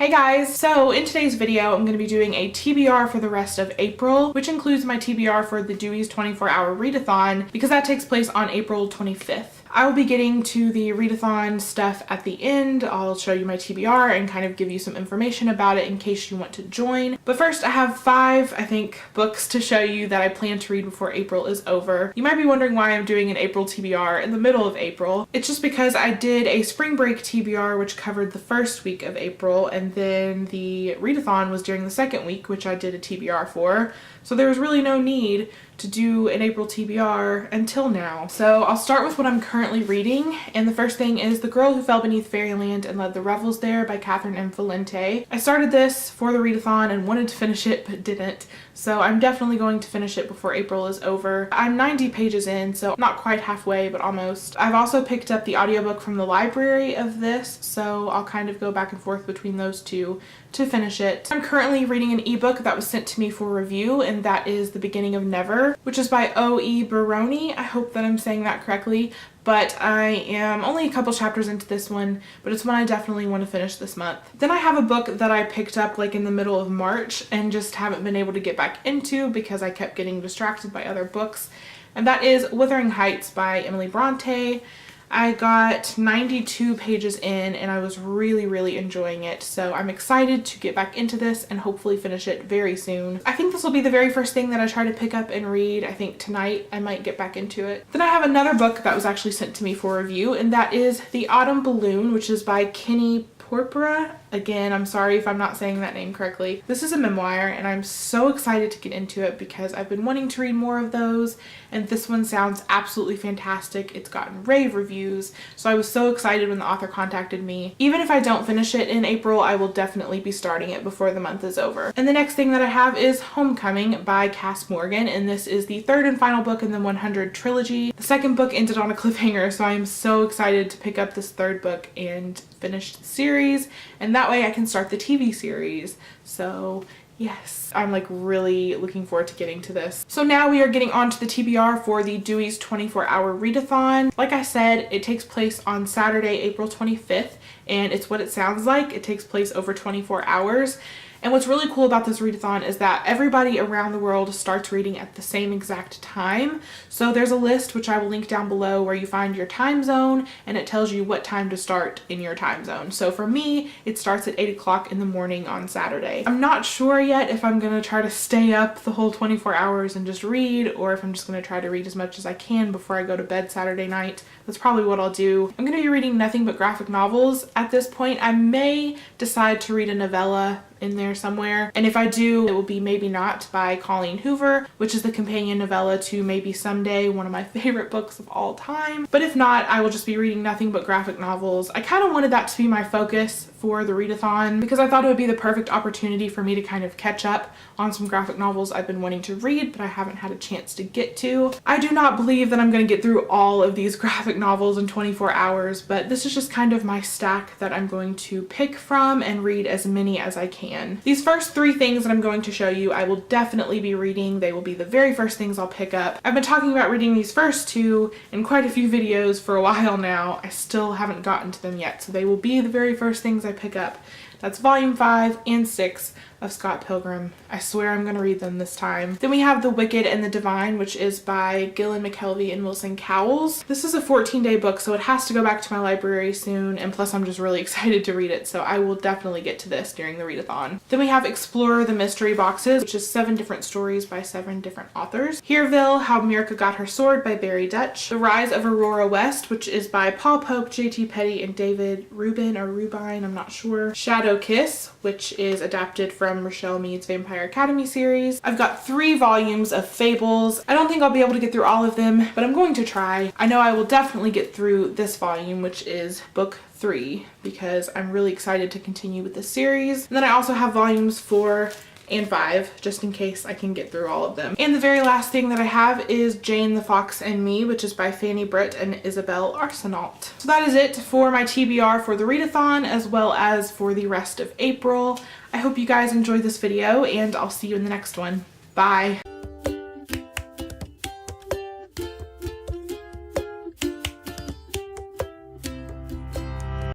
Hey guys! So in today's video I'm going to be doing a TBR for the rest of April, which includes my TBR for the Dewy's 24-hour read-a-thon because that takes place on April 25th. I will be getting to the read-a-thon stuff at the end. I'll show you my TBR and kind of give you some information about it in case you want to join. But first I have 5, I think, books to show you that I plan to read before April is over. You might be wondering why I'm doing an April TBR in the middle of April. It's just because I did a spring break TBR which covered the first week of April, and then the read-a-thon was during the second week, which I did a TBR for. So there was really no need to do an April TBR until now. So I'll start with what I'm currently reading, and the first thing is The Girl Who Fell Beneath Fairyland and Led the Revels There by Catherine M. Valente. I started this for the read-a-thon and wanted to finish it but didn't, so I'm definitely going to finish it before April is over. I'm 90 pages in, so not quite halfway, but almost. I've also picked up the audiobook from the library of this, so I'll kind of go back and forth between those two to finish it. I'm currently reading an ebook that was sent to me for review, and that is The Beginning of Never, which is by O.E. Baroni. I hope that I'm saying that correctly, but I am only a couple chapters into this one, but it's one I definitely want to finish this month. Then I have a book that I picked up like in the middle of March and just haven't been able to get back into because I kept getting distracted by other books, and that is Wuthering Heights by Emily Bronte. I got 92 pages in and I was really enjoying it, so I'm excited to get back into this and hopefully finish it very soon. I think this will be the very first thing that I try to pick up and read. I think tonight I might get back into it. Then I have another book that was actually sent to me for review, and that is The Autumn Balloon, which is by Kenny Porpora. Again, I'm sorry if I'm not saying that name correctly. This is a memoir and I'm so excited to get into it because I've been wanting to read more of those, and this one sounds absolutely fantastic. It's gotten rave reviews, so I was so excited when the author contacted me. Even if I don't finish it in April, I will definitely be starting it before the month is over. And the next thing that I have is Homecoming by Cass Morgan, and this is the third and final book in the 100 trilogy. The second book ended on a cliffhanger, so I am so excited to pick up this third book and finish the series, and that way I can start the TV series. So yes, I'm like really looking forward to getting to this. So now we are getting on to the TBR for the Dewy's 24-hour read-a-thon. Like I said, it takes place on Saturday, April 25th, and it's what it sounds like. It takes place over 24 hours. And what's really cool about this read-a-thon is that everybody around the world starts reading at the same exact time. So there's a list, which I will link down below, where you find your time zone and it tells you what time to start in your time zone. So for me, it starts at 8 o'clock in the morning on Saturday. I'm not sure yet if I'm going to try to stay up the whole 24 hours and just read, or if I'm just going to try to read as much as I can before I go to bed Saturday night. That's probably what I'll do. I'm going to be reading nothing but graphic novels at this point. I may decide to read a novella in there somewhere, and if I do, it will be Maybe Not by Colleen Hoover, which is the companion novella to Maybe Someday, one of my favorite books of all time. But if not, I will just be reading nothing but graphic novels. I kind of wanted that to be my focus for the read-a-thon because I thought it would be the perfect opportunity for me to kind of catch up on some graphic novels I've been wanting to read but I haven't had a chance to get to. I do not believe that I'm going to get through all of these graphic novels in 24 hours, but this is just kind of my stack that I'm going to pick from and read as many as I can. These first 3 things that I'm going to show you, I will definitely be reading. They will be the very first things I'll pick up. I've been talking about reading these first 2 in quite a few videos for a while now. I still haven't gotten to them yet, so they will be the very first things I pick up. That's volume 5 and 6 of Scott Pilgrim. I swear I'm gonna read them this time. Then we have The Wicked and the Divine, which is by Gillen McKelvey and Wilson Cowles. This is a 14-day book, so it has to go back to my library soon, and plus I'm just really excited to read it, so I will definitely get to this during the read-a-thon. Then we have Explorer the Mystery Boxes, which is 7 different stories by 7 different authors. Hereville, How Mirka Got Her Sword by Barry Dutch. The Rise of Aurora West, which is by Paul Pope, J.T. Petty, and David Rubin, or Rubine, I'm not sure. Shadow Kiss, which is adapted from Rochelle Mead's Vampire Academy series. I've got 3 volumes of Fables. I don't think I'll be able to get through all of them, but I'm going to try. I know I will definitely get through this volume, which is book 3, because I'm really excited to continue with this series. And then I also have volumes 4 and 5, just in case I can get through all of them. And the very last thing that I have is Jane the Fox and Me, which is by Fanny Britt and Isabel Arsenault. So that is it for my TBR for the read-a-thon, as well as for the rest of April. I hope you guys enjoyed this video, and I'll see you in the next one. Bye!